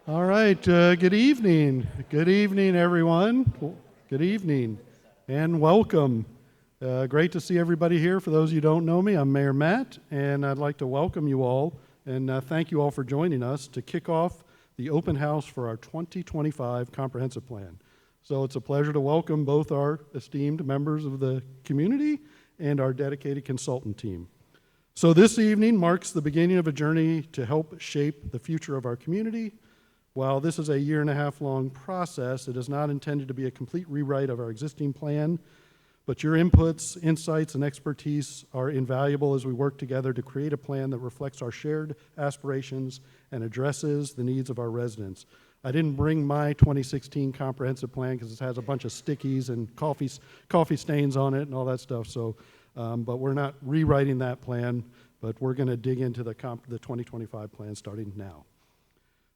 All right, good evening. Good evening, everyone. Good evening and welcome. Great to see everybody here. For those of you who don't know me, I'm Mayor Matt, and I'd like to welcome you all and thank you all for joining us to kick off the open house for our 2025 Comprehensive Plan. So it's a pleasure to welcome both our esteemed members of the community and our dedicated consultant team. So this evening marks the beginning of a journey to help shape the future of our community. While this is a 1.5 year long process, it is not intended to be a complete rewrite of our existing plan, but your inputs, insights, and expertise are invaluable as we work together to create a plan that reflects our shared aspirations and addresses the needs of our residents. I didn't bring my 2016 comprehensive plan because it has a bunch of stickies and coffee stains on it and all that stuff. So, but we're not rewriting that plan, but we're going to dig into the 2025 plan starting now.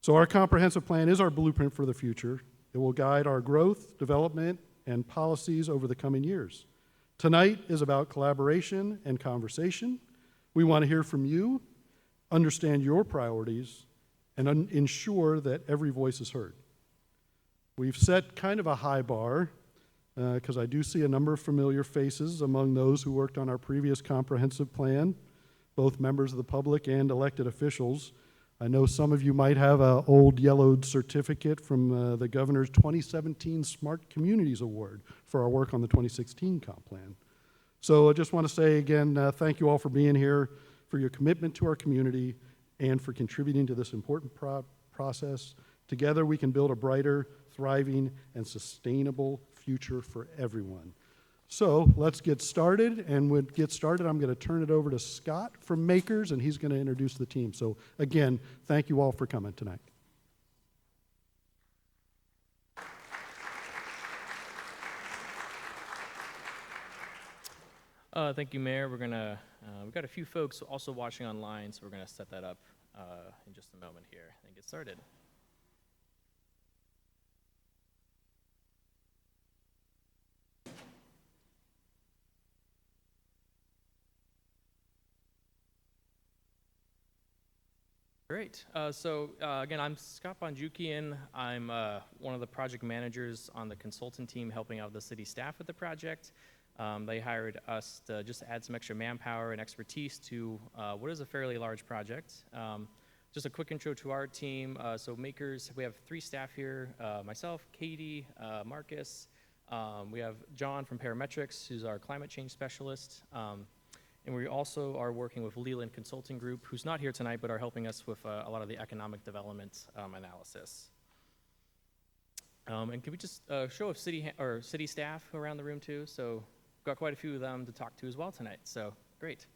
So our comprehensive plan is our blueprint for the future. It will guide our growth, development, and policies over the coming years. Tonight is about collaboration and conversation. We want to hear from you, understand your priorities, and ensure that every voice is heard. We've set kind of a high bar because I do see a number of familiar faces among those who worked on our previous comprehensive plan, both members of the public and elected officials. I know some of you might have an old yellowed certificate from the governor's 2017 Smart Communities Award for our work on the 2016 comp plan. So I just want to say again, thank you all for being here, for your commitment to our community, and for contributing to this important process. Together we can build a brighter, thriving, and sustainable future for everyone. So let's get started, and when we get started, I'm going to turn it over to Scott from Makers, and he's going to introduce the team. So again, thank you all for coming tonight. Thank you, Mayor. We've got a few folks also watching online, so we're gonna set that up in just a moment here and get started. Great. Again, I'm Scott Bonjukian. I'm one of the project managers on the consultant team helping out the city staff with the project. They hired us to just add some extra manpower and expertise to what is a fairly large project. Just a quick intro to our team. So Makers, we have 3 staff here, myself, Katie, Marcus. We have John from Parametrics, who's our climate change specialist. And we also are working with Leland Consulting Group, who's not here tonight, but are helping us with a lot of the economic development analysis. And can we just show of city staff around the room too? So we've got quite a few of them to talk to as well tonight. So great.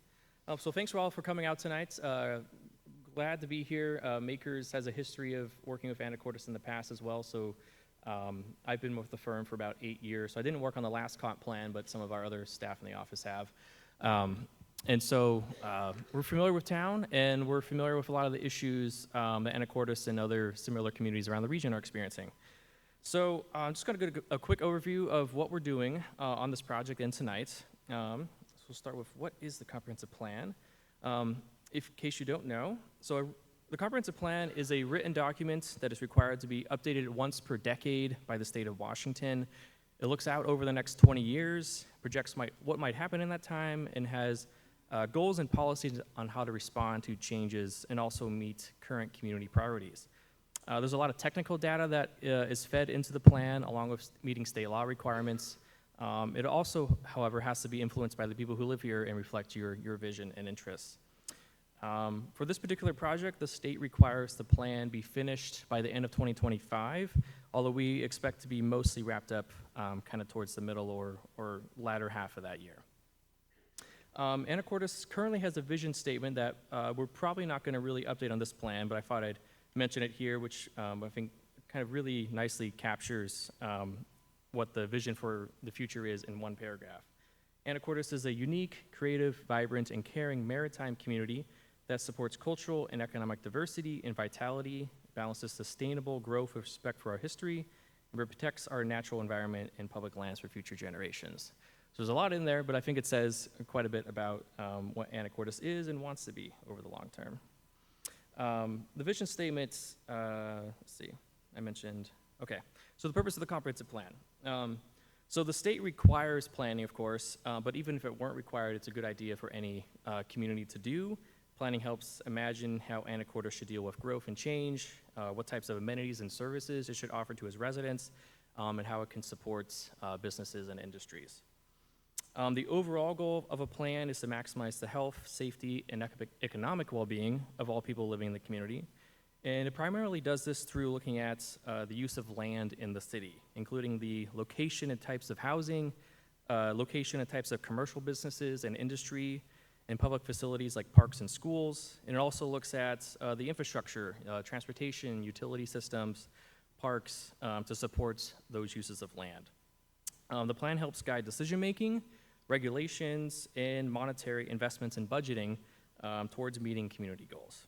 So thanks all for coming out tonight. Glad to be here. Makers has a history of working with Anacortes in the past as well. So I've been with the firm for about 8 years. So I didn't work on the last comp plan, but some of our other staff in the office have. And so we're familiar with town, and we're familiar with a lot of the issues that Anacortes and other similar communities around the region are experiencing. So I'm just going to get a quick overview of what we're doing on this project and tonight. So we'll start with what is the comprehensive plan. In case you don't know, the comprehensive plan is a written document that is required to be updated once per decade by the state of Washington. It looks out over the next 20 years, projects what might happen in that time, and has goals and policies on how to respond to changes and also meet current community priorities. There's a lot of technical data that is fed into the plan along with meeting state law requirements. It also, however, has to be influenced by the people who live here and reflect your vision and interests. For this particular project, the state requires the plan be finished by the end of 2025, although we expect to be mostly wrapped up kind of towards the middle or latter half of that year. Anacortes currently has a vision statement that we're probably not going to really update on this plan, but I thought I'd mention it here, which I think kind of really nicely captures what the vision for the future is in one paragraph. Anacortes is a unique, creative, vibrant, and caring maritime community that supports cultural and economic diversity and vitality, balances sustainable growth with respect for our history, and protects our natural environment and public lands for future generations. So there's a lot in there, but I think it says quite a bit about what Anacortes is and wants to be over the long term. The vision statements, let's see, I mentioned, okay. So the purpose of the comprehensive plan. So the state requires planning, of course, but even if it weren't required, it's a good idea for any community to do. Planning helps imagine how Anacortes should deal with growth and change, what types of amenities and services it should offer to its residents, and how it can support businesses and industries. The overall goal of a plan is to maximize the health, safety, and economic well-being of all people living in the community. And it primarily does this through looking at the use of land in the city, including the location and types of housing, location and types of commercial businesses and industry, and public facilities like parks and schools. And it also looks at the infrastructure, transportation, utility systems, parks, to support those uses of land. The plan helps guide decision-making, regulations, and monetary investments and budgeting towards meeting community goals.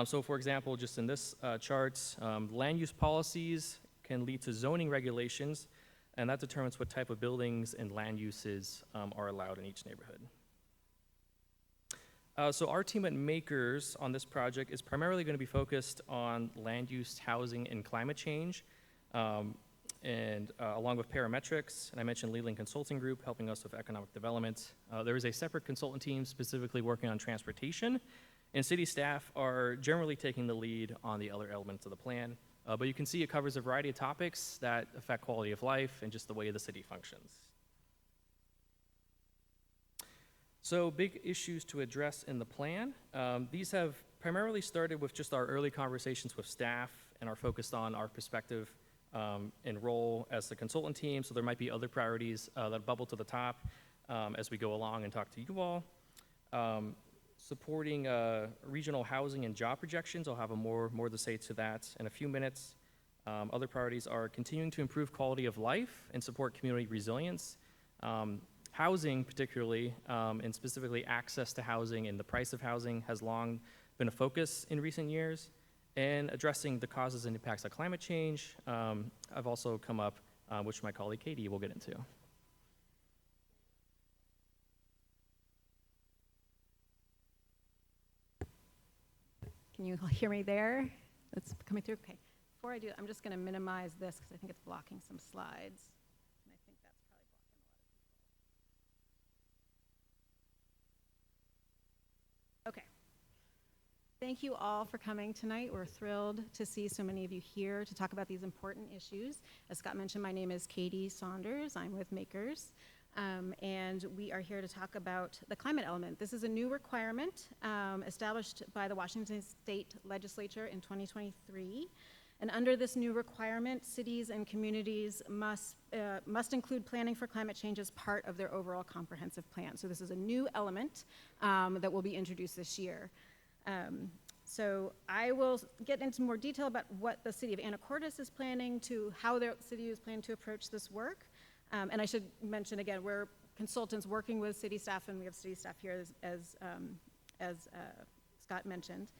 So for example, just in this chart, land use policies can lead to zoning regulations, and that determines what type of buildings and land uses are allowed in each neighborhood. So our team at Makers on this project is primarily going to be focused on land use, housing, and climate change, along with parametrics, and I mentioned Leland Consulting Group helping us with economic development. There is a separate consultant team specifically working on transportation, and city staff are generally taking the lead on the other elements of the plan. But you can see it covers a variety of topics that affect quality of life and just the way the city functions. So big issues to address in the plan. These have primarily started with just our early conversations with staff and are focused on our perspective and role as the consultant team. So there might be other priorities that bubble to the top as we go along and talk to you all. Supporting regional housing and job projections. I'll have more to say to that in a few minutes. Other priorities are continuing to improve quality of life and support community resilience. Housing particularly, and specifically access to housing and the price of housing has long been a focus in recent years. And addressing the causes and impacts of climate change have also come up, which my colleague Katie will get into. Can you hear me there? It's coming through? Okay. Before I do, I'm just going to minimize this because I think it's blocking some slides. And I think that's probably blocking a lot of people. Okay. Thank you all for coming tonight. We're thrilled to see so many of you here to talk about these important issues. As Scott mentioned, my name is Katie Saunders. I'm with Makers. And we are here to talk about the climate element. This is a new requirement established by the Washington State Legislature in 2023. And under this new requirement, cities and communities must include planning for climate change as part of their overall comprehensive plan. So this is a new element that will be introduced this year. So I will get into more detail about what the city of Anacortes is planning how their city is planning to approach this work. And I should mention again, we're consultants working with city staff, and we have city staff here as Scott mentioned.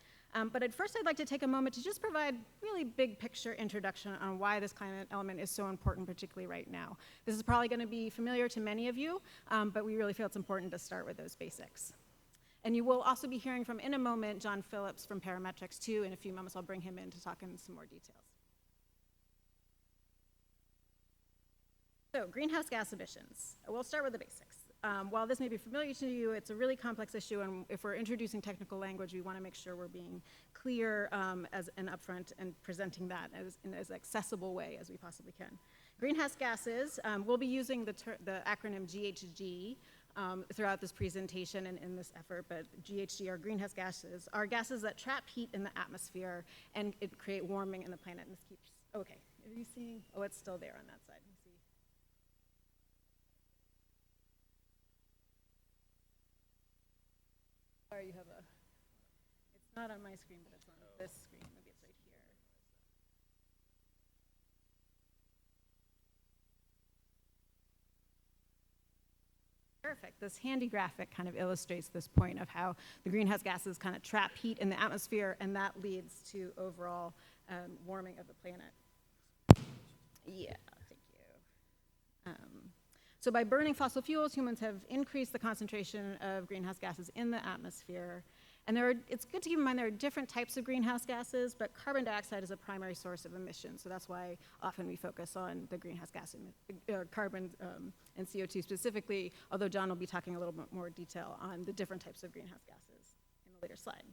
But at first I'd like to take a moment to just provide really big picture introduction on why this climate element is so important, particularly right now. This is probably gonna be familiar to many of you, but we really feel it's important to start with those basics. And you will also be hearing from, in a moment, John Phillips from Parametrics too. In a few moments, I'll bring him in to talk in some more details. So, greenhouse gas emissions. We'll start with the basics. While this may be familiar to you, it's a really complex issue, and if we're introducing technical language, we want to make sure we're being clear and upfront and presenting that in as accessible way as we possibly can. Greenhouse gases, we'll be using the acronym GHG throughout this presentation and in this effort, but GHG, or greenhouse gases, are gases that trap heat in the atmosphere and create warming in the planet. And this keeps, okay, are you seeing? Oh, it's still there on that side. Sorry, you have it's not on my screen, but it's on this screen. Maybe it's right here. Perfect. This handy graphic kind of illustrates this point of how the greenhouse gases kind of trap heat in the atmosphere, and that leads to overall warming of the planet. Yeah, thank you. So by burning fossil fuels, humans have increased the concentration of greenhouse gases in the atmosphere, And it's good to keep in mind there are different types of greenhouse gases, but carbon dioxide is a primary source of emissions. So that's why often we focus on the greenhouse gas, carbon and CO2 specifically, although John will be talking a little bit more detail on the different types of greenhouse gases in a later slide.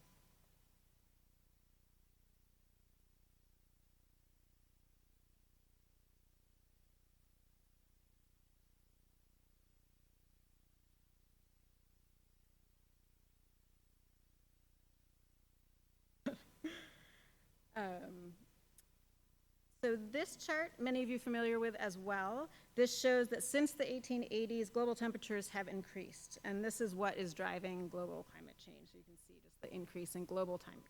So this chart, many of you are familiar with as well. This shows that since the 1880s, global temperatures have increased, and this is what is driving global climate change. So you can see just the increase in global temperatures.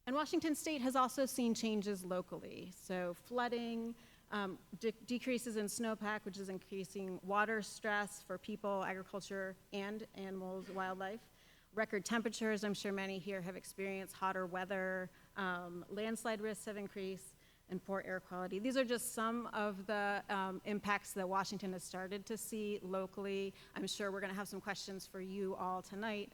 And Washington State has also seen changes locally. So flooding, decreases in snowpack, which is increasing water stress for people, agriculture, and animals, wildlife. Record temperatures, I'm sure many here have experienced hotter weather, landslide risks have increased, and poor air quality. These are just some of the impacts that Washington has started to see locally. I'm sure we're gonna have some questions for you all tonight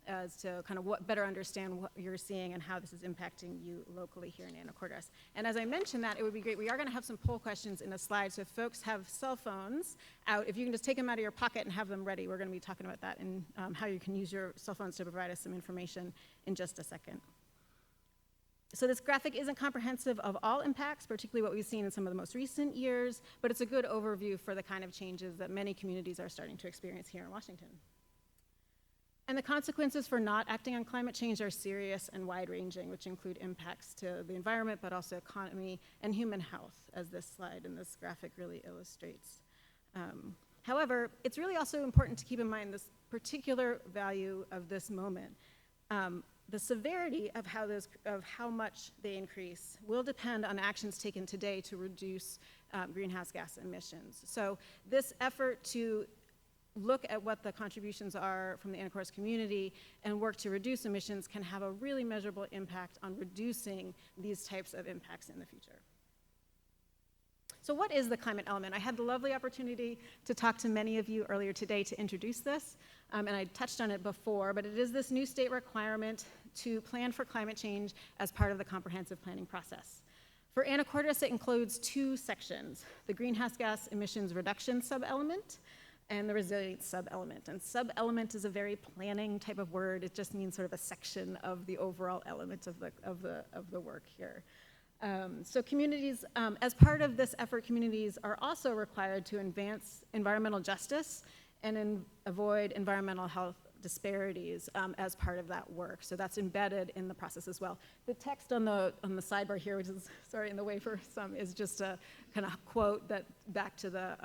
as to kind of better understand what you're seeing and how this is impacting you locally here in Anacortes. And as I mentioned that, it would be great, we are gonna have some poll questions in a slide, so if folks have cell phones out, if you can just take them out of your pocket and have them ready, we're gonna be talking about that and how you can use your cell phones to provide us some information in just a second. So this graphic isn't comprehensive of all impacts, particularly what we've seen in some of the most recent years, but it's a good overview for the kind of changes that many communities are starting to experience here in Washington. And the consequences for not acting on climate change are serious and wide-ranging, which include impacts to the environment, but also economy and human health, as this slide and this graphic really illustrates. However, it's really also important to keep in mind this particular value of this moment. The severity of how much they increase will depend on actions taken today to reduce greenhouse gas emissions. So this effort to look at what the contributions are from the Anacortes community and work to reduce emissions can have a really measurable impact on reducing these types of impacts in the future. So what is the climate element? I had the lovely opportunity to talk to many of you earlier today to introduce this, and I touched on it before, but it is this new state requirement to plan for climate change as part of the comprehensive planning process. For Anacortes, it includes two sections, the greenhouse gas emissions reduction sub-element and the resilience sub-element. And sub-element is a very planning type of word. It just means sort of a section of the overall element of the work here. So communities, as part of this effort, communities are also required to advance environmental justice and avoid environmental health disparities as part of that work. So that's embedded in the process as well. The text on the sidebar here, which is sorry in the way for some, is just a kind of quote that back to the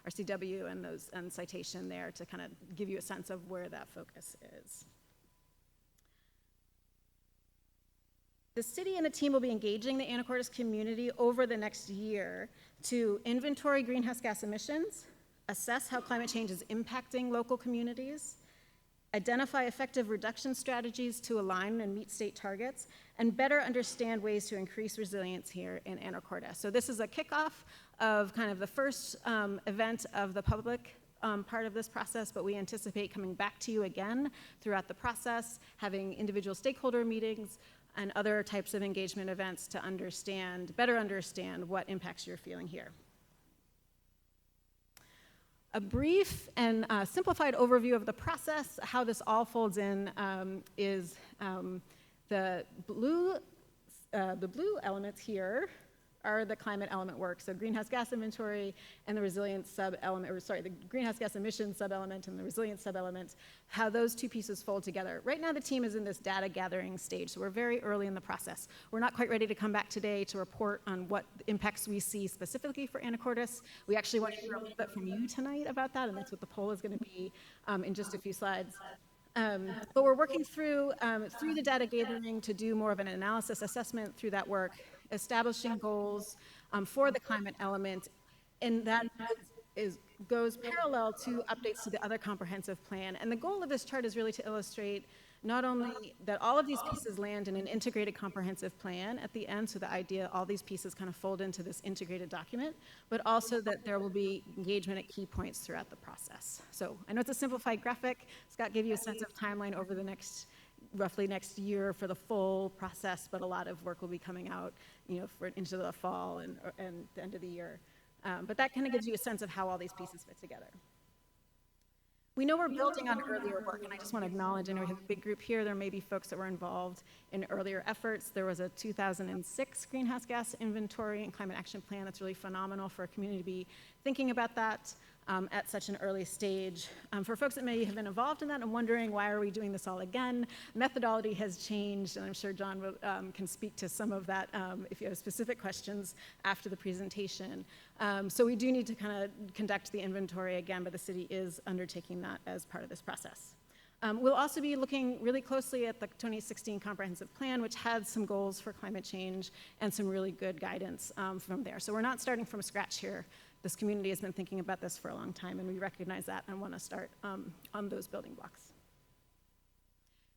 RCW and citation there to kind of give you a sense of where that focus is. The city and the team will be engaging the Anacortes community over the next year to inventory greenhouse gas emissions, assess how climate change is impacting local communities, identify effective reduction strategies to align and meet state targets, and better understand ways to increase resilience here in Anacortes. So this is a kickoff of kind of the first event of the public part of this process, but we anticipate coming back to you again throughout the process, having individual stakeholder meetings and other types of engagement events to better understand what impacts you're feeling here. A brief and simplified overview of the process, how this all folds in, is the blue elements here are the climate element work. So greenhouse gas inventory and the resilience sub-element, or sorry, the greenhouse gas emissions sub-element and the resilience sub-element, how those two pieces fold together. Right now the team is in this data gathering stage, so we're very early in the process. We're not quite ready to come back today to report on what impacts we see specifically for Anacortes. We actually want to hear a little bit from you tonight about that, and that's what the poll is going to be in just a few slides. But we're working through the data gathering to do more of an analysis assessment through that work, establishing goals for the climate element, and that goes parallel to updates to the other comprehensive plan. And the goal of this chart is really to illustrate not only that all of these pieces land in an integrated comprehensive plan at the end, so the idea all these pieces kind of fold into this integrated document, but also that there will be engagement at key points throughout the process. So I know it's a simplified graphic. Scott gave you a sense of timeline over the roughly next year for the full process, but a lot of work will be coming out, into the fall and the end of the year. But that kind of gives you a sense of how all these pieces fit together. We know we're building on earlier work, and I just want to acknowledge, I know we have a big group here. There may be folks that were involved in earlier efforts. There was a 2006 greenhouse gas inventory and climate action plan that's really phenomenal for a community to be thinking about that at such an early stage. For folks that may have been involved in that and wondering why are we doing this all again, methodology has changed, and I'm sure John can speak to some of that if you have specific questions after the presentation. So we do need to kind of conduct the inventory again, but the city is undertaking that as part of this process. We'll also be looking really closely at the 2016 comprehensive plan, which had some goals for climate change and some really good guidance from there. So we're not starting from scratch here. This community has been thinking about this for a long time, and we recognize that and want to start on those building blocks.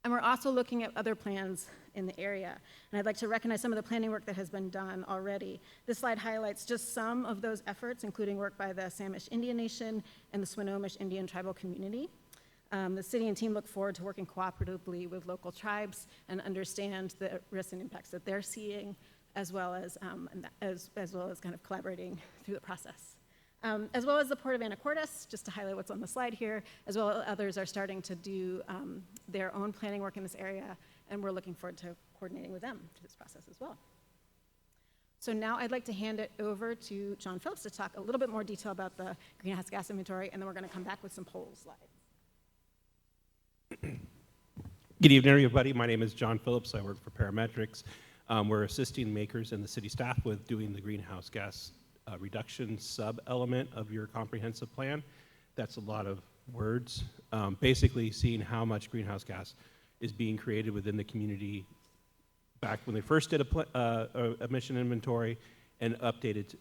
And we're also looking at other plans in the area. And I'd like to recognize some of the planning work that has been done already. This slide highlights just some of those efforts, including work by the Samish Indian Nation and the Swinomish Indian tribal community. The city and team look forward to working cooperatively with local tribes and understand the risks and impacts that they're seeing, as well as kind of collaborating through the process. As well as the Port of Anacortes, just to highlight what's on the slide here, as well as others are starting to do their own planning work in this area, and we're looking forward to coordinating with them through this process as well. So now I'd like to hand it over to John Phillips to talk a little bit more detail about the greenhouse gas inventory, and then we're going to come back with some poll slides. Good evening, everybody. My name is John Phillips. I work for Parametrics. We're assisting makers and the city staff with doing the greenhouse gas reduction sub-element of your comprehensive plan. That's a lot of words. Basically seeing how much greenhouse gas is being created within the community back when they first did a emission inventory and updated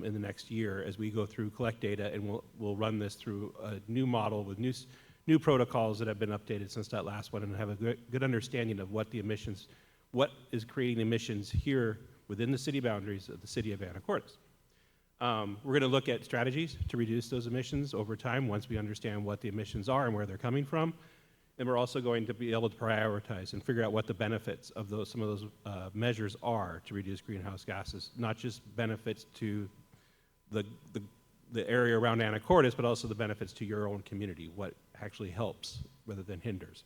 in the next year as we go through, collect data, and we'll run this through a new model with new protocols that have been updated since that last one, and have a good understanding of what is creating emissions here within the city boundaries of the city of Anacortes. We're going to look at strategies to reduce those emissions over time once we understand what the emissions are and where they're coming from. And we're also going to be able to prioritize and figure out what the benefits of some of those measures are to reduce greenhouse gases, not just benefits to the area around Anacortes, but also the benefits to your own community, what actually helps rather than hinders,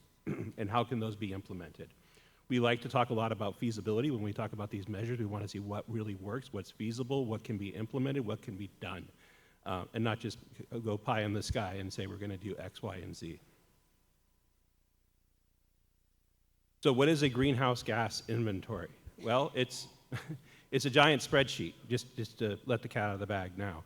and how can those be implemented. We like to talk a lot about feasibility when we talk about these measures. We want to see what really works, what's feasible, what can be implemented, what can be done, and not just go pie in the sky and say we're going to do X, Y, and Z. So what is a greenhouse gas inventory? Well, it's a giant spreadsheet, just to let the cat out of the bag now,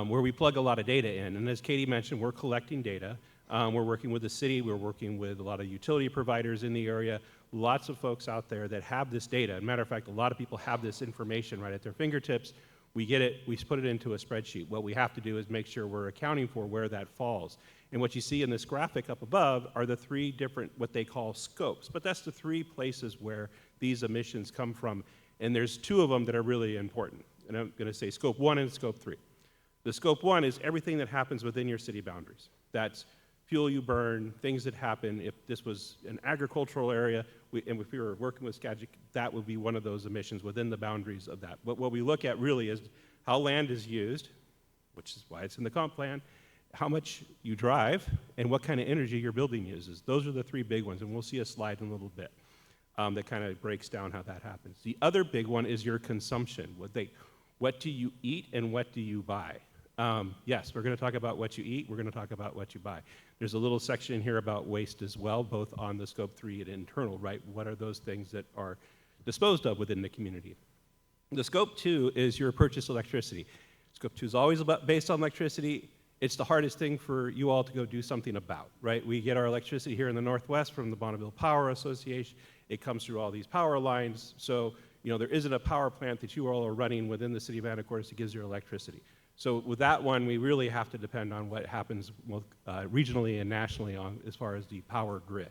where we plug a lot of data in. And as Katie mentioned, we're collecting data. We're working with the city. We're working with a lot of utility providers in the area. Lots of folks out there that have this data. As a matter of fact, a lot of people have this information right at their fingertips. We get it, we put it into a spreadsheet. What we have to do is make sure we're accounting for where that falls. And what you see in this graphic up above are the three different, what they call scopes. But that's the three places where these emissions come from. And there's two of them that are really important. And I'm going to say scope 1 and scope 3. The scope 1 is everything that happens within your city boundaries. That's fuel you burn, things that happen. If this was an agricultural area, and if we were working with Skagit, that would be one of those emissions within the boundaries of that. But what we look at really is how land is used, which is why it's in the comp plan, how much you drive, and what kind of energy your building uses. Those are the three big ones, and we'll see a slide in a little bit that kind of breaks down how that happens. The other big one is your consumption. What do you eat and what do you buy? Yes, we're going to talk about what you eat. We're going to talk about what you buy. There's a little section here about waste as well, both on the scope 3 and internal, right? What are those things that are disposed of within the community? The scope 2 is your purchased electricity. Scope 2 is always based on electricity. It's the hardest thing for you all to go do something about, right? We get our electricity here in the Northwest from the Bonneville Power Association. It comes through all these power lines. So, there isn't a power plant that you all are running within the city of Anacortes that gives you electricity. So with that one, we really have to depend on what happens regionally and nationally as far as the power grid.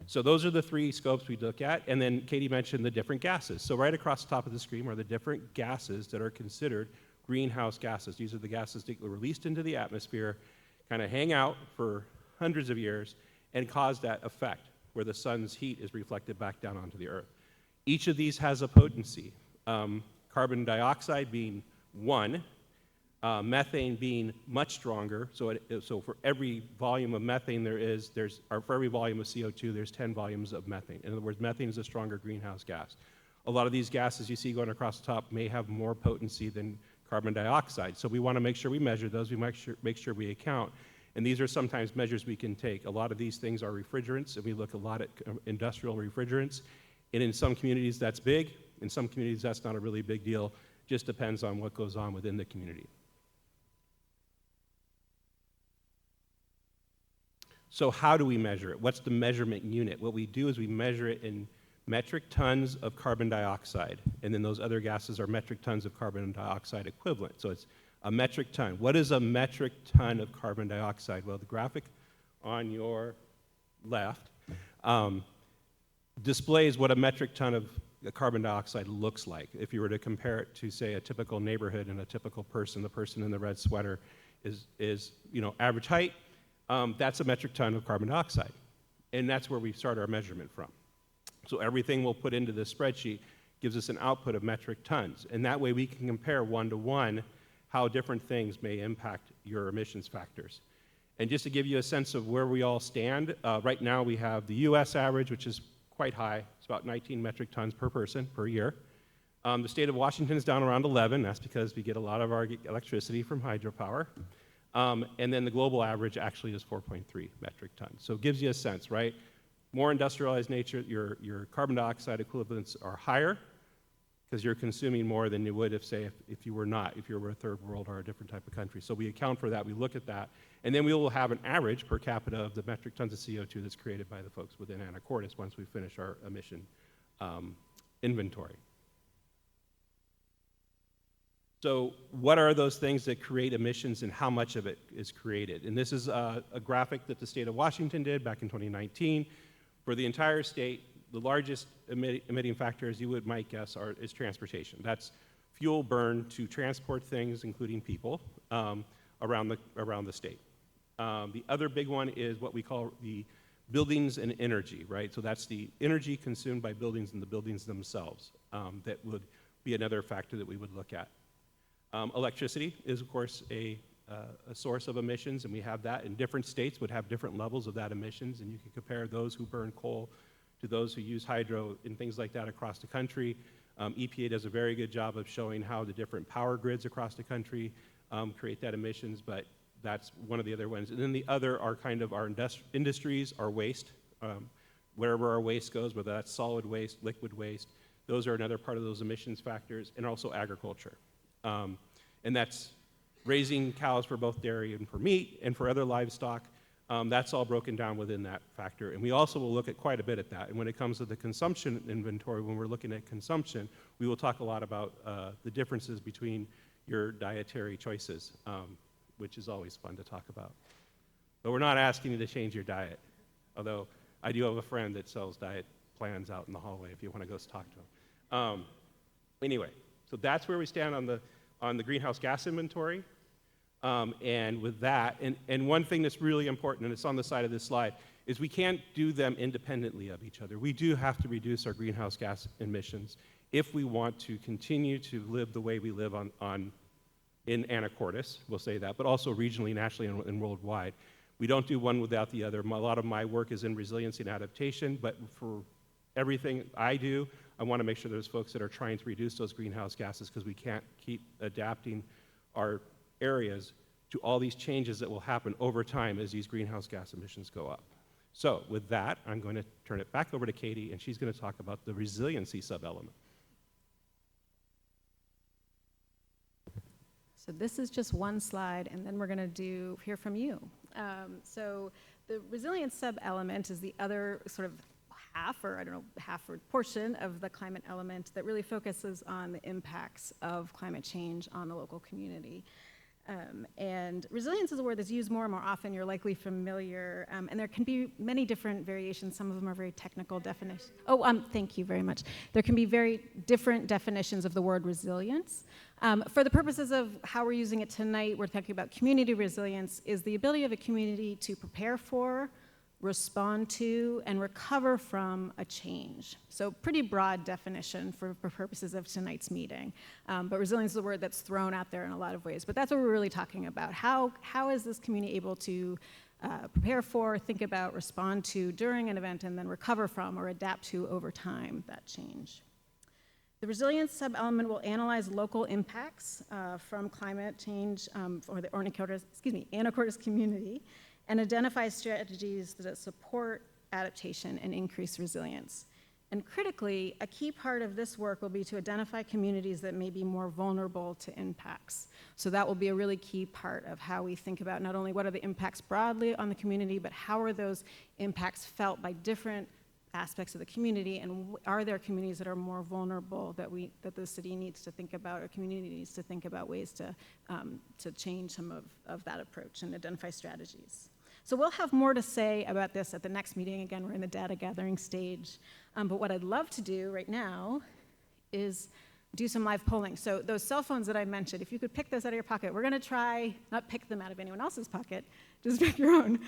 So those are the three scopes we look at, and then Katie mentioned the different gases. So right across the top of the screen are the different gases that are considered greenhouse gases. These are the gases that were released into the atmosphere, kind of hang out for hundreds of years, and cause that effect where the sun's heat is reflected back down onto the earth. Each of these has a potency. Carbon dioxide being 1, methane being much stronger. So for every volume of methane or for every volume of CO2, there's 10 volumes of methane. In other words, methane is a stronger greenhouse gas. A lot of these gases you see going across the top may have more potency than carbon dioxide. So we want to make sure we measure those. We make sure we account. And these are sometimes measures we can take. A lot of these things are refrigerants, and we look a lot at industrial refrigerants. And in some communities, that's big. In some communities, that's not a really big deal. Just depends on what goes on within the community. So how do we measure it? What's the measurement unit? What we do is we measure it in metric tons of carbon dioxide, and then those other gases are metric tons of carbon dioxide equivalent. So it's a metric ton. What is a metric ton of carbon dioxide? Well, the graphic on your left displays what a metric ton of carbon dioxide looks like. If you were to compare it to, say, a typical neighborhood and a typical person, the person in the red sweater is average height, that's a metric ton of carbon dioxide. And that's where we start our measurement from. So everything we'll put into this spreadsheet gives us an output of metric tons. And that way we can compare one-to-one how different things may impact your emissions factors. And just to give you a sense of where we all stand, right now we have the US average, which is quite high. It's about 19 metric tons per person per year. The state of Washington is down around 11. That's because we get a lot of our electricity from hydropower. And then the global average actually is 4.3 metric tons. So it gives you a sense, right? More industrialized nature, your carbon dioxide equivalents are higher because you're consuming more than you would if you were a third world or a different type of country. So we account for that, we look at that, and then we will have an average per capita of the metric tons of CO2 that's created by the folks within Anacortes once we finish our emission inventory. So what are those things that create emissions and how much of it is created? And this is a graphic that the state of Washington did back in 2019. For the entire state, the largest emitting factor, as you might guess, is transportation. That's fuel burned to transport things, including people, around the state. The other big one is what we call the buildings and energy, right? So that's the energy consumed by buildings and the buildings themselves. That would be another factor that we would look at. Electricity is, of course, a source of emissions, and we have that. In different states would have different levels of that emissions, and you can compare those who burn coal to those who use hydro and things like that across the country. EPA does a very good job of showing how the different power grids across the country create that emissions, but that's one of the other ones. And then the other are kind of our industries, our waste. Wherever our waste goes, whether that's solid waste, liquid waste, those are another part of those emissions factors, and also agriculture. And that's raising cows for both dairy and for meat and for other livestock. That's all broken down within that factor. And we also will look at quite a bit at that. And when it comes to the consumption inventory, when we're looking at consumption, we will talk a lot about the differences between your dietary choices, which is always fun to talk about. But we're not asking you to change your diet, although I do have a friend that sells diet plans out in the hallway if you want to go talk to him. Anyway, so that's where we stand on the greenhouse gas inventory. And with that, and one thing that's really important, and it's on the side of this slide, is we can't do them independently of each other. We do have to reduce our greenhouse gas emissions if we want to continue to live the way we live in Anacortes, we'll say that, but also regionally, nationally, and worldwide. We don't do one without the other. A lot of my work is in resiliency and adaptation, but for everything I do, I want to make sure there's folks that are trying to reduce those greenhouse gases because we can't keep adapting our areas to all these changes that will happen over time as these greenhouse gas emissions go up. So with that, I'm going to turn it back over to Katie, and she's going to talk about the resiliency sub-element. So this is just one slide, and then we're going to hear from you. So the resilience sub-element is the other sort of half or portion of the climate element that really focuses on the impacts of climate change on the local community. And resilience is a word that's used more and more often. You're likely familiar. And there can be many different variations. Some of them are very technical definitions. Thank you very much. There can be very different definitions of the word resilience. For the purposes of how we're using it tonight, we're talking about community resilience is the ability of a community to prepare for, respond to, and recover from a change. So pretty broad definition for purposes of tonight's meeting. But resilience is a word that's thrown out there in a lot of ways. But that's what we're really talking about. How is this community able to prepare for, think about, respond to during an event, and then recover from or adapt to over time that change? The resilience sub-element will analyze local impacts from climate change for the Anacortes community, and identify strategies that support adaptation and increase resilience. And critically, a key part of this work will be to identify communities that may be more vulnerable to impacts. So that will be a really key part of how we think about not only what are the impacts broadly on the community, but how are those impacts felt by different aspects of the community, and are there communities that are more vulnerable that the city needs to think about, or community needs to think about ways to change some of that approach and identify strategies. So we'll have more to say about this at the next meeting. Again, we're in the data gathering stage. But what I'd love to do right now is do some live polling. So those cell phones that I mentioned, if you could pick those out of your pocket, we're going to try, not pick them out of anyone else's pocket, just pick your own.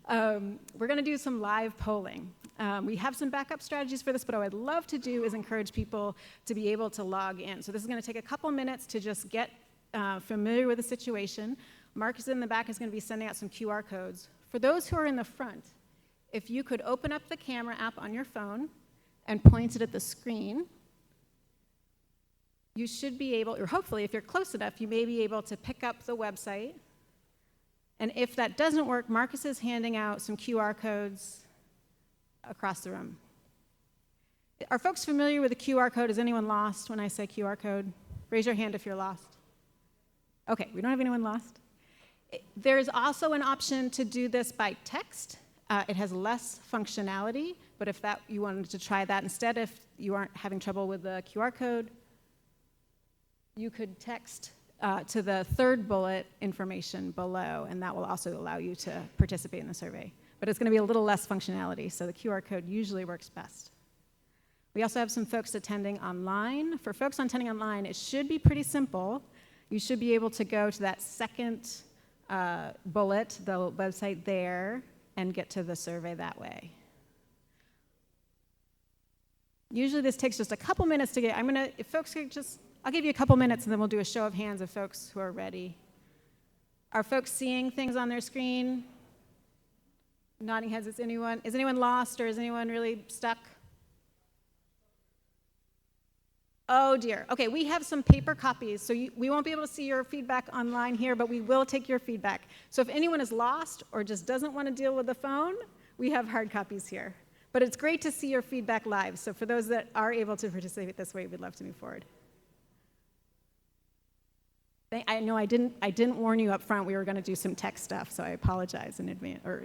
We're going to do some live polling. We have some backup strategies for this, but what I'd love to do is encourage people to be able to log in. So this is going to take a couple minutes to just get familiar with the situation. Marcus in the back is going to be sending out some QR codes. For those who are in the front, if you could open up the camera app on your phone and point it at the screen, you should be able, or hopefully if you're close enough, you may be able to pick up the website. And if that doesn't work, Marcus is handing out some QR codes across the room. Are folks familiar with the QR code? Is anyone lost when I say QR code? Raise your hand if you're lost. Okay, we don't have anyone lost. There's also an option to do this by text. It has less functionality, but if you wanted to try that instead, if you aren't having trouble with the QR code, you could text to the third bullet information below, and that will also allow you to participate in the survey. But it's going to be a little less functionality, so the QR code usually works best. We also have some folks attending online. For folks attending online, it should be pretty simple. You should be able to go to that second bullet, the website there, and get to the survey that way. Usually this takes just a couple minutes to get, if folks could I'll give you a couple minutes and then we'll do a show of hands of folks who are ready. Are folks seeing things on their screen? Nodding heads, is anyone lost, or is anyone really stuck? Oh dear. Okay, we have some paper copies, so we won't be able to see your feedback online here, but we will take your feedback. So if anyone is lost or just doesn't want to deal with the phone, we have hard copies here. But it's great to see your feedback live, so for those that are able to participate this way, we'd love to move forward. I know I didn't warn you up front we were going to do some tech stuff, so I apologize in advance. Are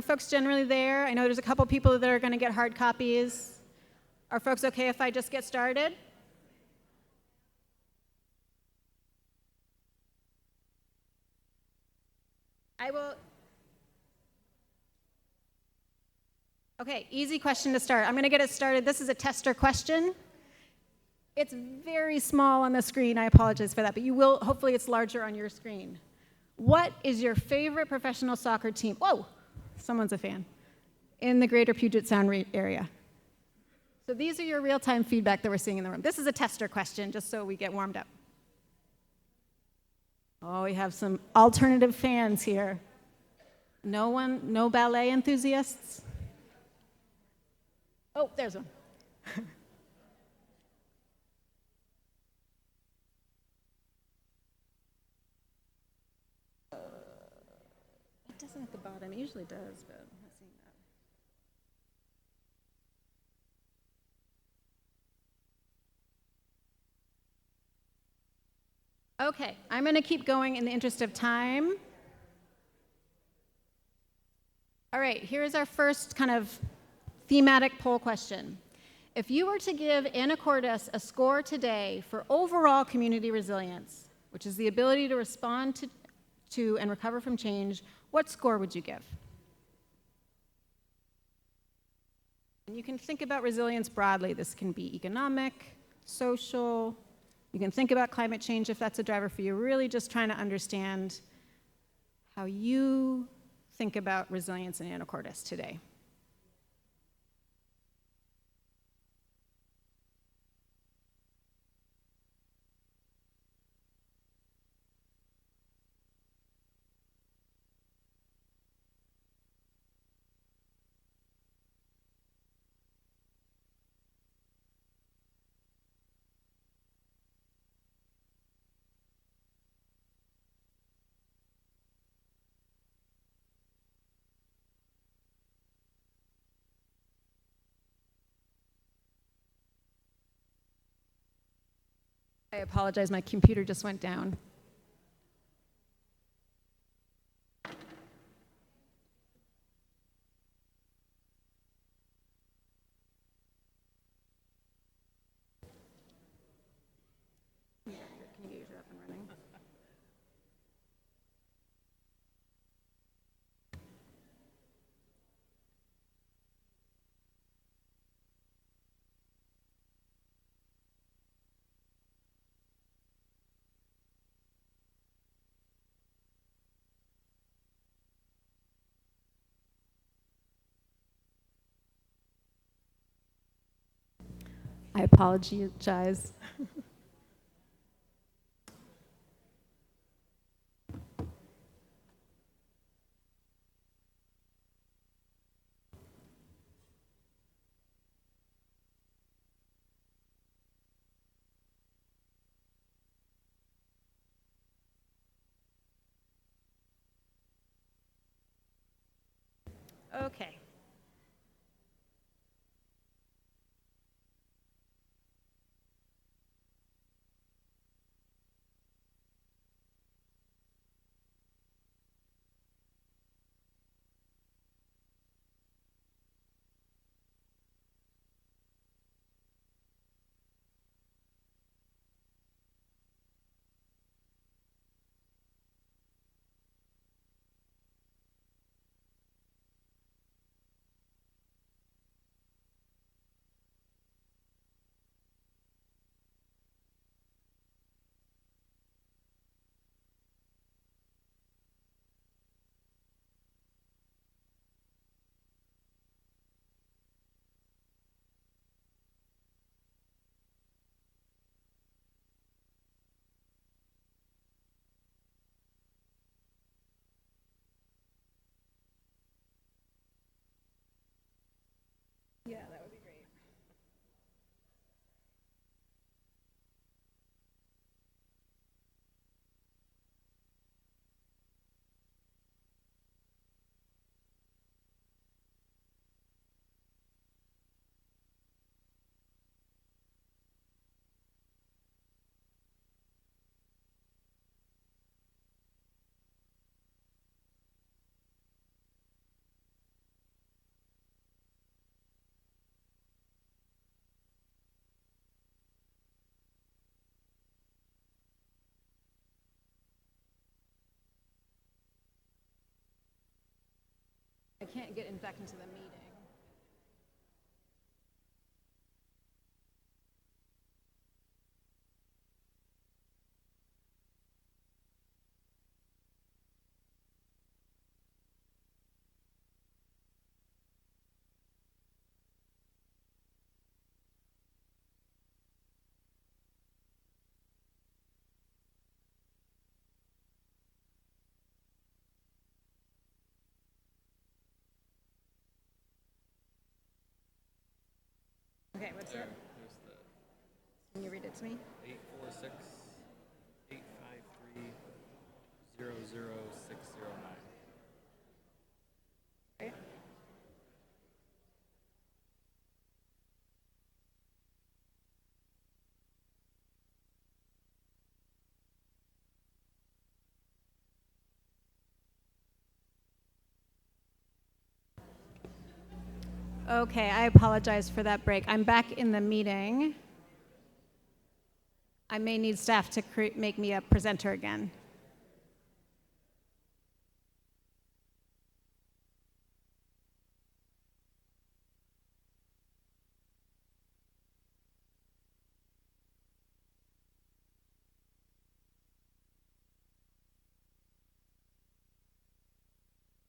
folks generally there? I know there's a couple people that are going to get hard copies. Are folks okay if I just get started? I will. Okay, easy question to start. I'm going to get it started. This is a tester question. It's very small on the screen. I apologize for that, but hopefully it's larger on your screen. What is your favorite professional soccer team? Whoa, someone's a fan. In the greater Puget Sound area. So these are your real-time feedback that we're seeing in the room. This is a tester question, just so we get warmed up. Oh, we have some alternative fans here. No ballet enthusiasts? Oh, there's one. It doesn't at the bottom. It usually does, but I'm not seeing that. Okay, I'm going to keep going in the interest of time. All right, here's our first kind of thematic poll question. If you were to give Anacortes a score today for overall community resilience, which is the ability to respond to and recover from change, what score would you give? And you can think about resilience broadly. This can be economic, social. You can think about climate change if that's a driver for you. Really just trying to understand how you think about resilience in Anacortes today. I apologize, my computer just went down. Can you get yours up and running? I apologize. Okay. Yeah, that would be great. I can't get back into the meeting. Okay, what's it? Can you read it to me? 846-853-00609. Right. Okay, I apologize for that break. I'm back in the meeting. I may need staff to make me a presenter again.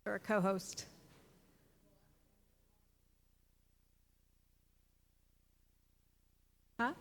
Or a co-host. Huh?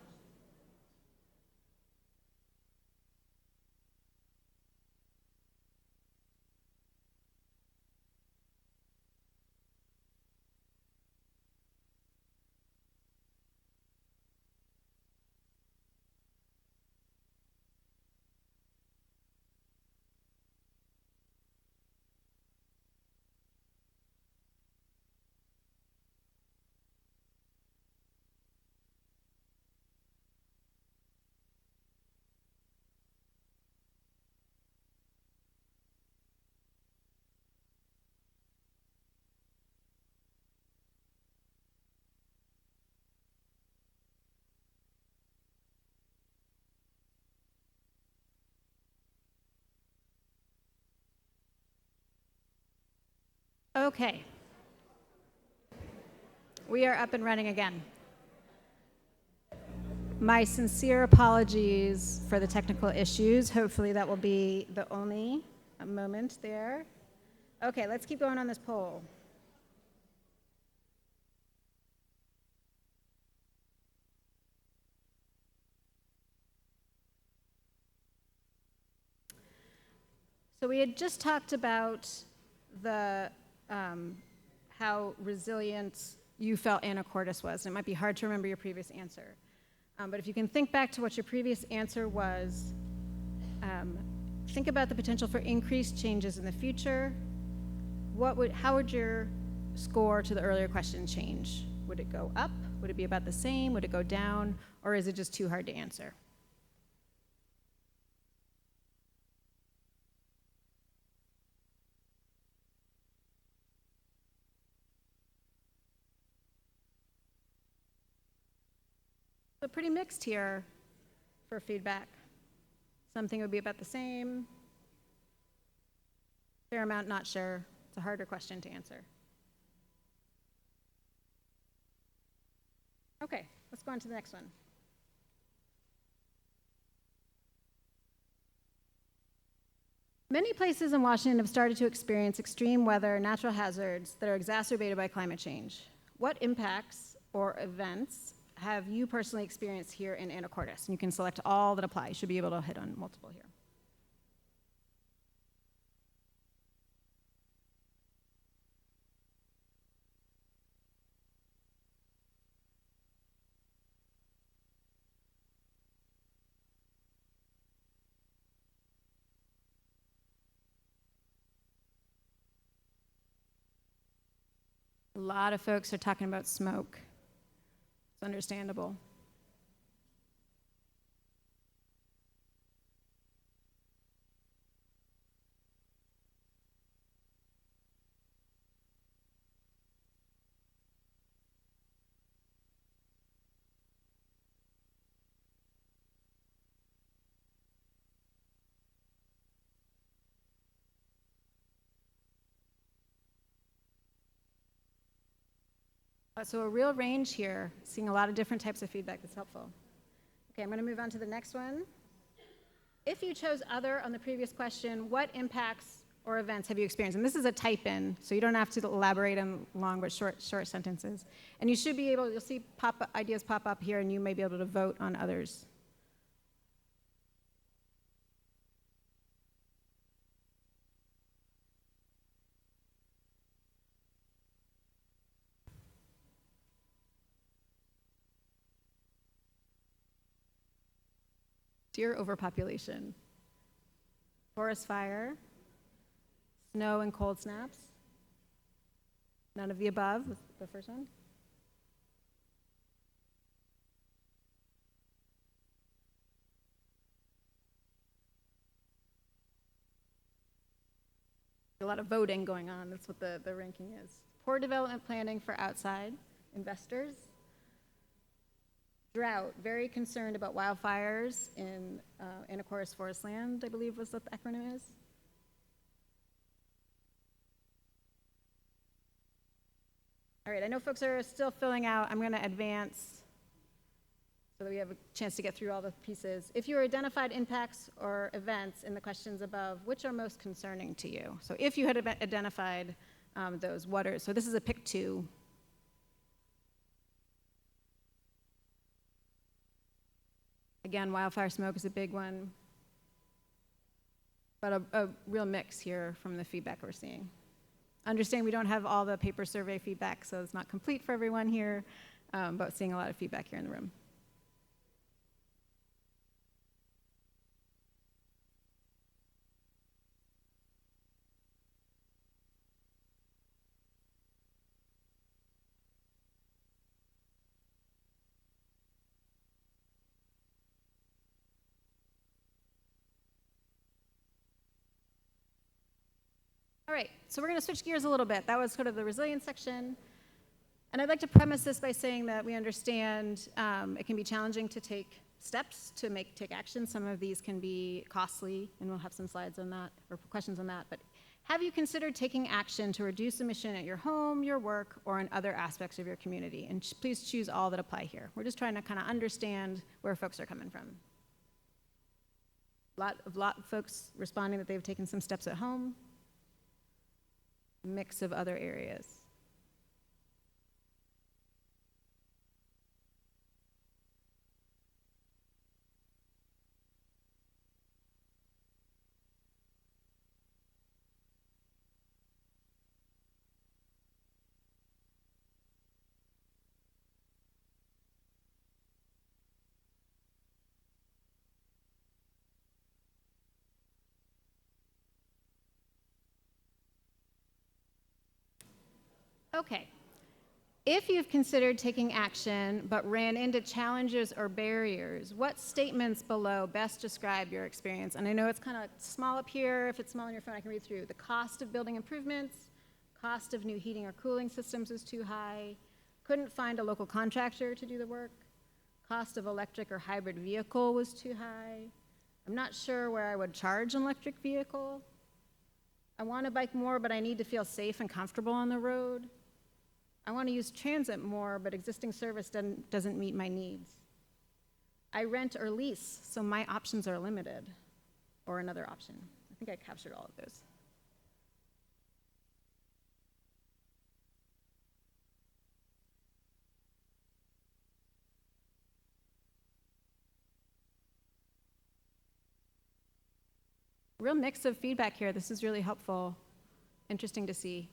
Okay. We are up and running again. My sincere apologies for the technical issues. Hopefully that will be the only moment there. Okay, let's keep going on this poll. So we had just talked about the how resilient you felt Anacortes was, and it might be hard to remember your previous answer. But if you can think back to what your previous answer was, think about the potential for increased changes in the future. How would your score to the earlier question change? Would it go up? Would it be about the same? Would it go down? Or is it just too hard to answer? So pretty mixed here for feedback. Something would be about the same. Fair amount, not sure. It's a harder question to answer. Okay, let's go on to the next one. Many places in Washington have started to experience extreme weather and natural hazards that are exacerbated by climate change. What impacts or events have you personally experienced here in Anacortes? And you can select all that apply. You should be able to hit on multiple here. A lot of folks are talking about smoke. It's understandable. So a real range here, seeing a lot of different types of feedback that's helpful. Okay, I'm going to move on to the next one. If you chose other on the previous question, what impacts or events have you experienced? And this is a type-in, so you don't have to elaborate on long but short sentences. And you should be able, you'll see ideas pop up here, and you may be able to vote on others. Deer overpopulation, forest fire, snow and cold snaps. None of the above, was the first one. A lot of voting going on, that's what the ranking is. poor development planning for outside investors, drought, very concerned about wildfires in Anacortes Forest Land, I believe was what the acronym is. All right, I know folks are still filling out. I'm going to advance so that we have a chance to get through all the pieces. If you identified impacts or events in the questions above, which are most concerning to you? So if you had identified those, what are, so this is a pick 2. Again, wildfire smoke is a big one, but a real mix here from the feedback we're seeing. Understand we don't have all the paper survey feedback, so it's not complete for everyone here, but seeing a lot of feedback here in the room. All right, so we're going to switch gears a little bit. That was sort of the resilience section. And I'd like to premise this by saying that we understand it can be challenging to take steps to take action. Some of these can be costly, and we'll have some slides on that or questions on that. But have you considered taking action to reduce emission at your home, your work, or in other aspects of your community? And please choose all that apply here. We're just trying to kind of understand where folks are coming from. A lot of folks responding that they've taken some steps at home. Mix of other areas. Okay. If you've considered taking action but ran into challenges or barriers, what statements below best describe your experience? And I know it's kind of small up here. If it's small on your phone, I can read through. The cost of building improvements, cost of new heating or cooling systems was too high, couldn't find a local contractor to do the work, cost of electric or hybrid vehicle was too high, I'm not sure where I would charge an electric vehicle, I want to bike more, but I need to feel safe and comfortable on the road, I want to use transit more, but existing service doesn't meet my needs. I rent or lease, so my options are limited, or another option. I think I captured all of those. Real mix of feedback here. This is really helpful, interesting to see.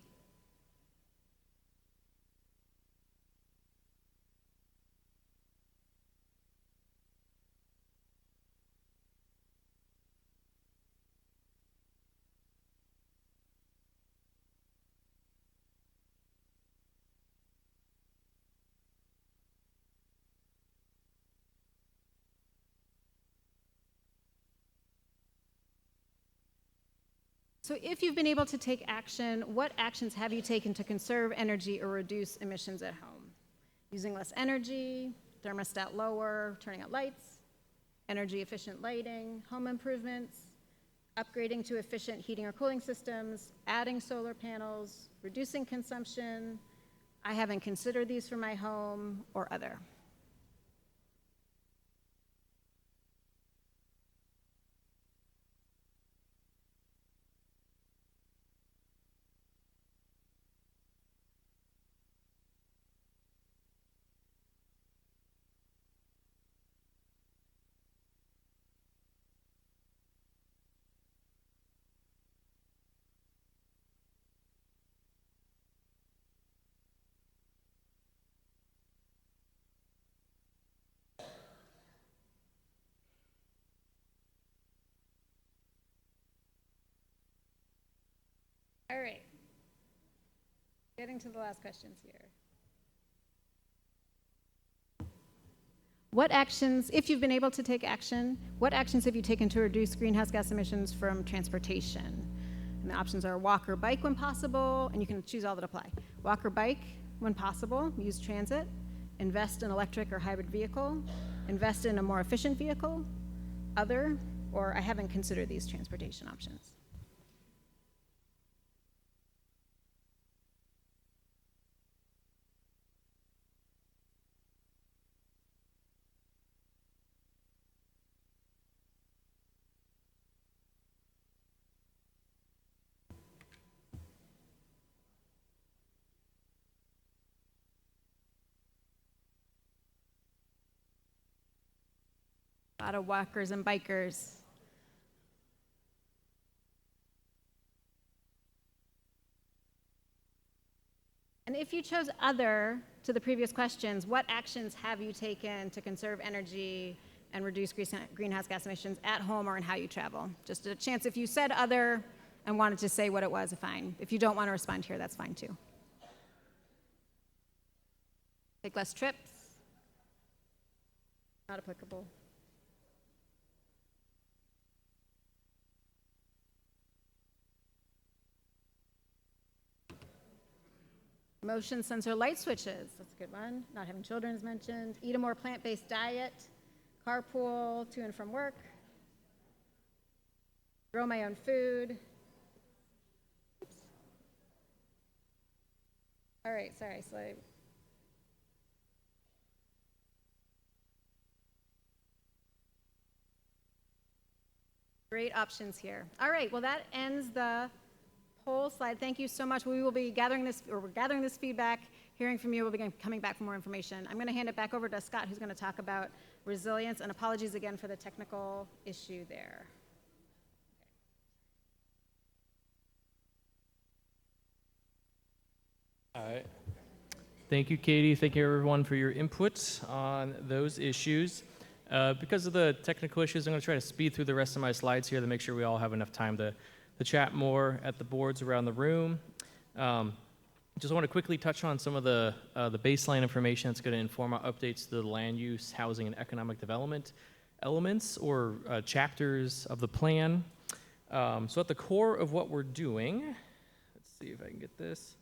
So if you've been able to take action, what actions have you taken to conserve energy or reduce emissions at home? Using less energy, thermostat lower, turning out lights, energy efficient lighting, home improvements, upgrading to efficient heating or cooling systems, adding solar panels, reducing consumption, I haven't considered these for my home, or other. All right, getting to the last questions here. What actions, if you've been able to take action, what actions have you taken to reduce greenhouse gas emissions from transportation? And the options are walk or bike when possible, and you can choose all that apply. Walk or bike when possible, use transit, invest in electric or hybrid vehicle, invest in a more efficient vehicle, other, or I haven't considered these transportation options. A lot of walkers and bikers. And if you chose other to the previous questions, what actions have you taken to conserve energy and reduce greenhouse gas emissions at home or in how you travel? Just a chance, if you said other and wanted to say what it was, fine. If you don't want to respond here, that's fine too. Take less trips. Not applicable. Motion sensor light switches, that's a good one. Not having children is mentioned. Eat a more plant-based diet. Carpool to and from work. Grow my own food. Oops. All right, sorry, slide. Great options here. All right, well that ends the poll slide. Thank you so much. We will be gathering this, or we're gathering this feedback, hearing from you. We'll be coming back for more information. I'm going to hand it back over to Scott, who's going to talk about resilience, and apologies again for the technical issue there. All right. Thank you, Katie. Thank you, everyone, for your input on those issues. Because of the technical issues, I'm going to try to speed through the rest of my slides here to make sure we all have enough time to chat more at the boards around the room. Just want to quickly touch on some of the baseline information that's going to inform our updates to the land use, housing, and economic development elements or chapters of the plan. So at the core of what we're doing, let's see if I can get this.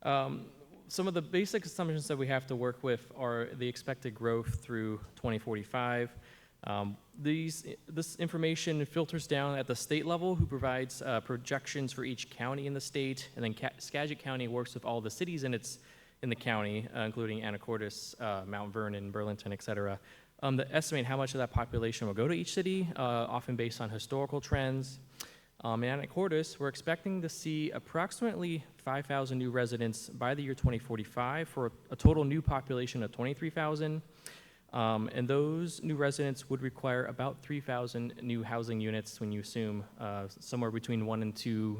Some of the basic assumptions that we have to work with are the expected growth through 2045. This information filters down at the state level, who provides projections for each county in the state, and then Skagit County works with all the cities in the county, including Anacortes, Mount Vernon, Burlington, et cetera, to estimate how much of that population will go to each city, often based on historical trends. In Anacortes, we're expecting to see approximately 5,000 new residents by the year 2045 for a total new population of 23,000. And those new residents would require about 3,000 new housing units when you assume somewhere between 1 and 2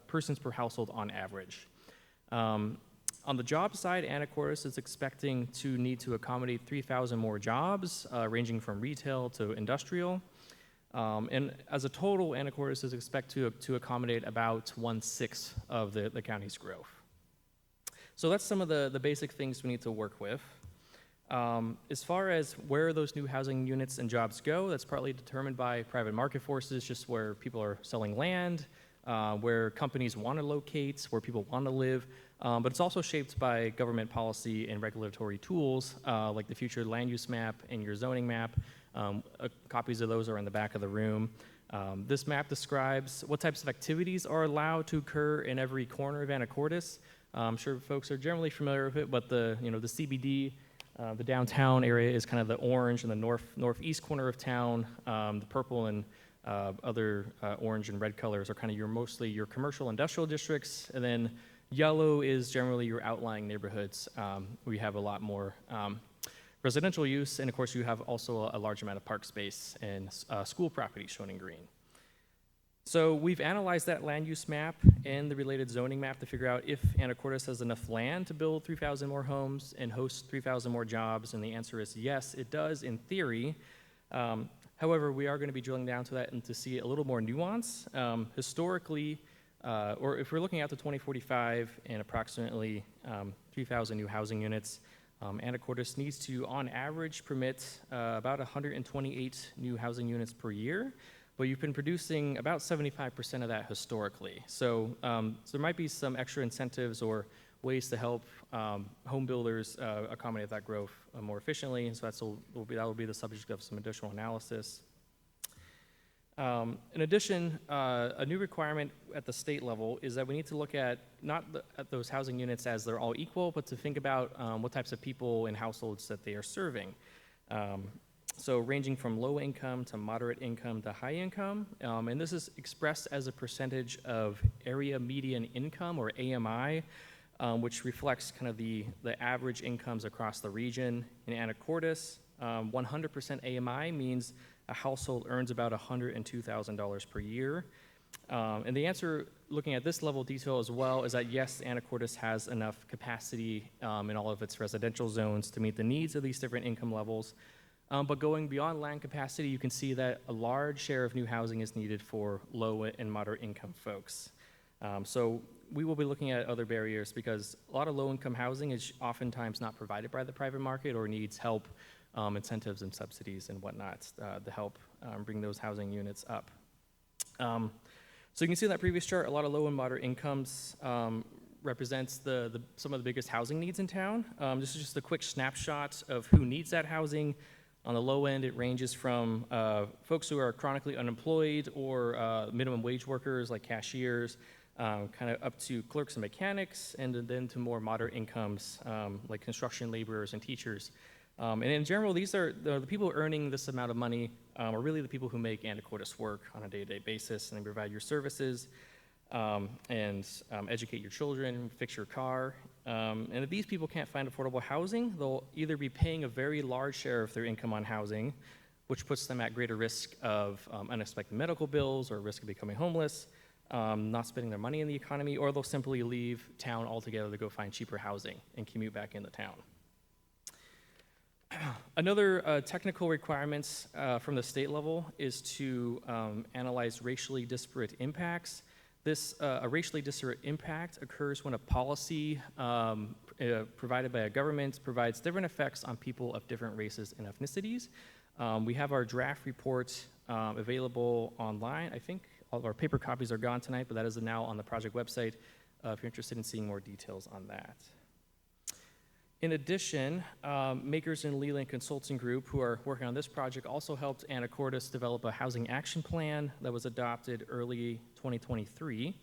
persons per household on average. On the job side, Anacortes is expecting to need to accommodate 3,000 more jobs, ranging from retail to industrial. And as a total, Anacortes is expected to accommodate about 1/6 of the county's growth. So that's some of the basic things we need to work with. As far as where those new housing units and jobs go, that's partly determined by private market forces, just where people are selling land, where companies want to locate, where people want to live, but it's also shaped by government policy and regulatory tools, like the future land use map and your zoning map. Copies of those are in the back of the room. This map describes what types of activities are allowed to occur in every corner of Anacortes. I'm sure folks are generally familiar with it, but the CBD, the downtown area is kind of the orange, and the northeast corner of town, the purple and other orange and red colors are kind of mostly your commercial industrial districts, and then yellow is generally your outlying neighborhoods. We have a lot more residential use, and of course you have also a large amount of park space and school property shown in green. So we've analyzed that land use map and the related zoning map to figure out if Anacortes has enough land to build 3,000 more homes and host 3,000 more jobs, and the answer is yes, it does in theory. However, we are going to be drilling down to that and to see a little more nuance. Historically, or if we're looking out to 2045 and approximately 3,000 new housing units, Anacortes needs to, on average, permit about 128 new housing units per year. but you've been producing about 75% of that historically. So, so there might be some extra incentives or ways to help home builders accommodate that growth more efficiently, and so that will be the subject of some additional analysis. In addition, a new requirement at the state level is that we need to look at at those housing units as they're all equal, but to think about what types of people and households that they are serving. So ranging from low income to moderate income to high income, and this is expressed as a percentage of area median income, or AMI, which reflects kind of the average incomes across the region. In Anacortes, 100% AMI means a household earns about $102,000 per year. And the answer, looking at this level of detail as well, is that yes, Anacortes has enough capacity in all of its residential zones to meet the needs of these different income levels. But going beyond land capacity, you can see that a large share of new housing is needed for low and moderate income folks. So we will be looking at other barriers because a lot of low-income housing is oftentimes not provided by the private market or needs help, incentives and subsidies and whatnot to help bring those housing units up. So you can see in that previous chart, a lot of low and moderate incomes represents some of the biggest housing needs in town. This is just a quick snapshot of who needs that housing. On the low end, it ranges from folks who are chronically unemployed or minimum wage workers like cashiers, kind of up to clerks and mechanics, and then to more moderate incomes like construction laborers and teachers. And in general, these are the people earning this amount of money are really the people who make Anacortes work on a day-to-day basis, and they provide your services and educate your children, fix your car. And if these people can't find affordable housing, they'll either be paying a very large share of their income on housing, which puts them at greater risk of unexpected medical bills or risk of becoming homeless, not spending their money in the economy, or they'll simply leave town altogether to go find cheaper housing and commute back into town. Another technical requirements from the state level is to analyze racially disparate impacts. A racially disparate impact occurs when a policy provided by a government provides different effects on people of different races and ethnicities. We have our draft report available online. I think all of our paper copies are gone tonight, but that is now on the project website if you're interested in seeing more details on that. In addition, Makers and Leland Consulting Group, who are working on this project, also helped Anacortes develop a housing action plan that was adopted early 2023.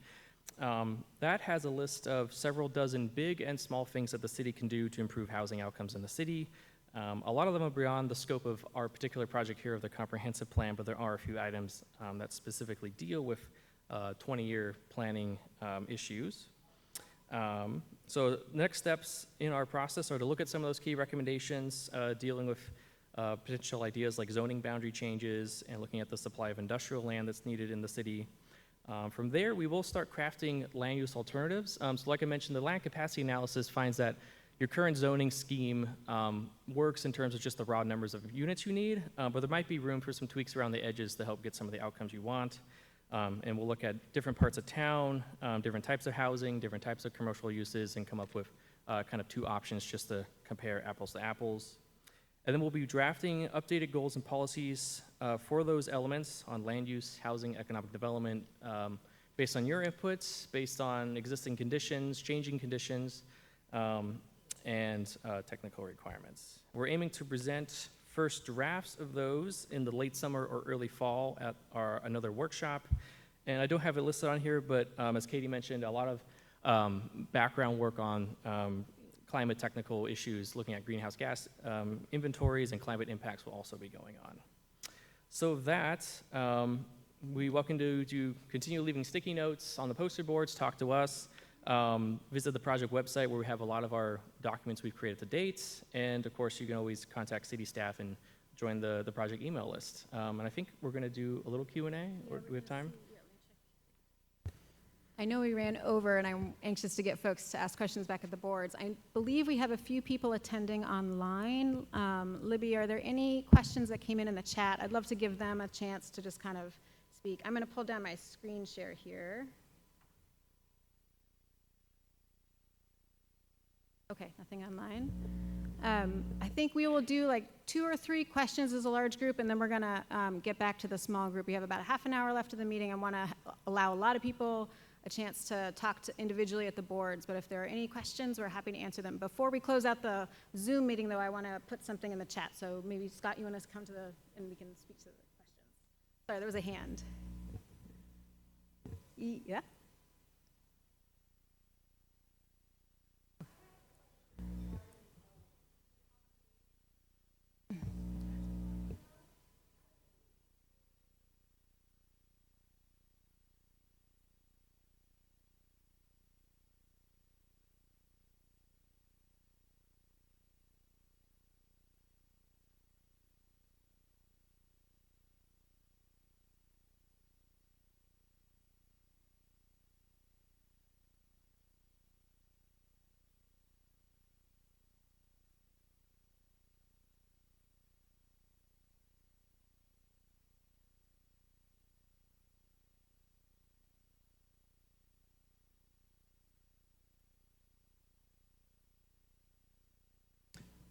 That has a list of several dozen big and small things that the city can do to improve housing outcomes in the city. A lot of them are beyond the scope of our particular project here of the comprehensive plan, but there are a few items that specifically deal with 20-year planning issues. So next steps in our process are to look at some of those key recommendations dealing with potential ideas like zoning boundary changes and looking at the supply of industrial land that's needed in the city. From there, we will start crafting land use alternatives. So like I mentioned, the land capacity analysis finds that your current zoning scheme works in terms of just the raw numbers of units you need, but there might be room for some tweaks around the edges to help get some of the outcomes you want. And we'll look at different parts of town, different types of housing, different types of commercial uses, and come up with kind of two options just to compare apples to apples. And then we'll be drafting updated goals and policies for those elements on land use, housing, economic development, based on your inputs, based on existing conditions, changing conditions, and technical requirements. We're aiming to present first drafts of those in the late summer or early fall at another workshop. And I don't have it listed on here, but as Katie mentioned, a lot of background work on climate technical issues, looking at greenhouse gas inventories and climate impacts will also be going on. So that, we welcome you to continue leaving sticky notes on the poster boards, talk to us, visit the project website where we have a lot of our documents we've created to date, and of course you can always contact city staff and join the project email list. And I think we're going to do a little Q&A, or do we have time? I know we ran over, and I'm anxious to get folks to ask questions back at the boards. I believe we have a few people attending online. Libby, are there any questions that came in the chat? I'd love to give them a chance to just kind of speak. I'm going to pull down my screen share here. Okay, nothing online. I think we will do like 2 or 3 questions as a large group, and then we're gonna get back to the small group. We have about a half an hour left of the meeting. I wanna allow a lot of people a chance to talk to individually at the boards, but if there are any questions, we're happy to answer them. Before we close out the Zoom meeting, though, I wanna put something in the chat. So maybe, Scott, you want us to come to and we can speak to the questions. Sorry, there was a hand. Yeah?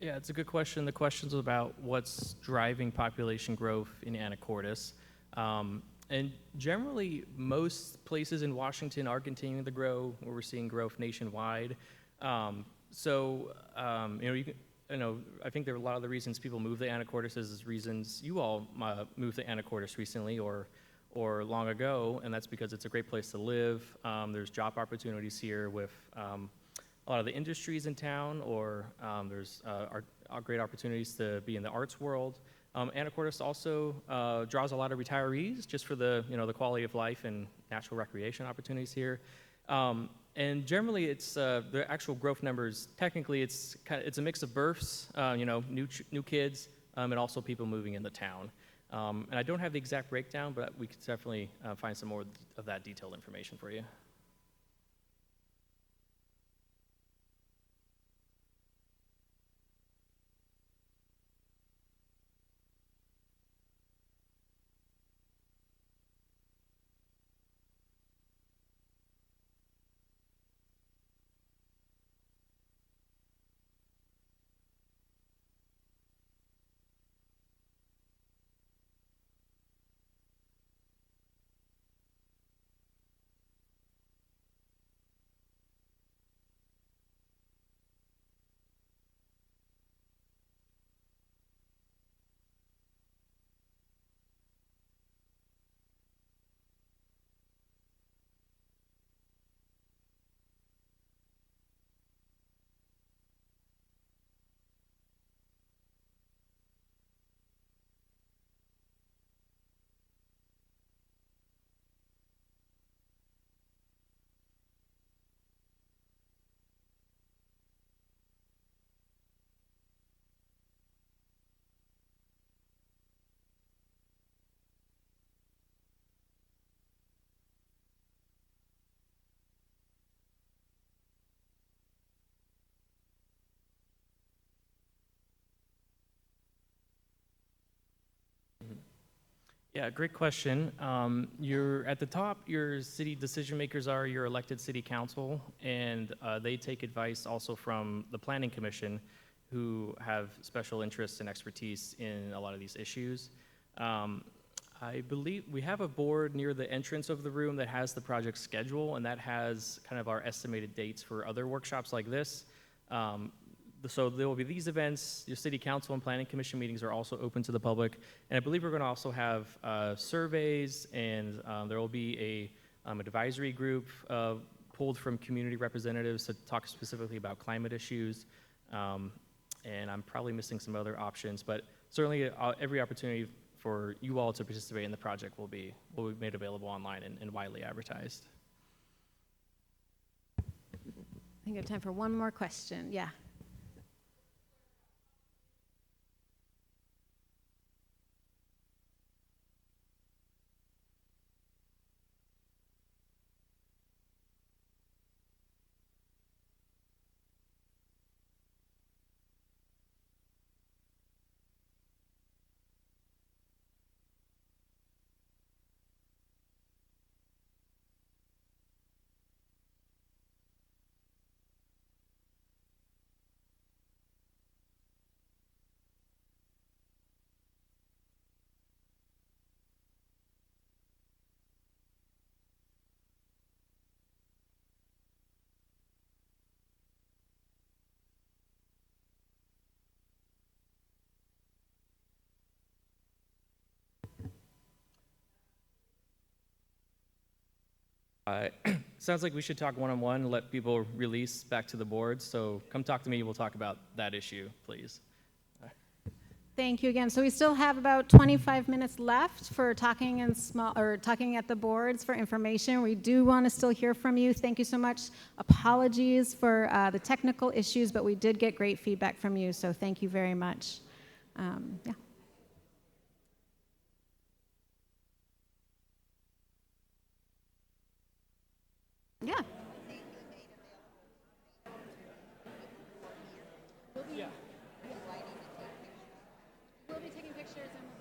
Yeah, it's a good question. The question's about what's driving population growth in Anacortes. And generally, most places in Washington are continuing to grow, where we're seeing growth nationwide. I think there are a lot of the reasons people move to Anacortes is reasons you all moved to Anacortes recently or long ago, and that's because it's a great place to live. There's job opportunities here with a lot of the industries in town, or there's great opportunities to be in the arts world. Anacortes also draws a lot of retirees just for the quality of life and natural recreation opportunities here. And generally, it's the actual growth numbers. Technically, it's a mix of births, new kids, and also people moving into town. And I don't have the exact breakdown, but we could definitely find some more of that detailed information for you. Yeah, great question. You're at the top, your city decision makers are your elected city council, and they take advice also from the planning commission, who have special interests and expertise in a lot of these issues. I believe we have a board near the entrance of the room that has the project schedule, and that has kind of our estimated dates for other workshops like this. So there will be these events. Your city council and planning commission meetings are also open to the public. And I believe we're going to also have surveys, and there will be an advisory group pulled from community representatives to talk specifically about climate issues. And I'm probably missing some other options, but certainly every opportunity for you all to participate in the project will be made available online and widely advertised. I think we have time for one more question. Yeah. Sounds like we should talk one-on-one, let people release back to the board. So come talk to me. We'll talk about that issue, please. Thank you again. So we still have about 25 minutes left for talking talking at the boards for information. We do want to still hear from you. Thank you so much. Apologies for the technical issues, but we did get great feedback from you. So thank you very much. Yeah. Yeah. We'll be taking pictures and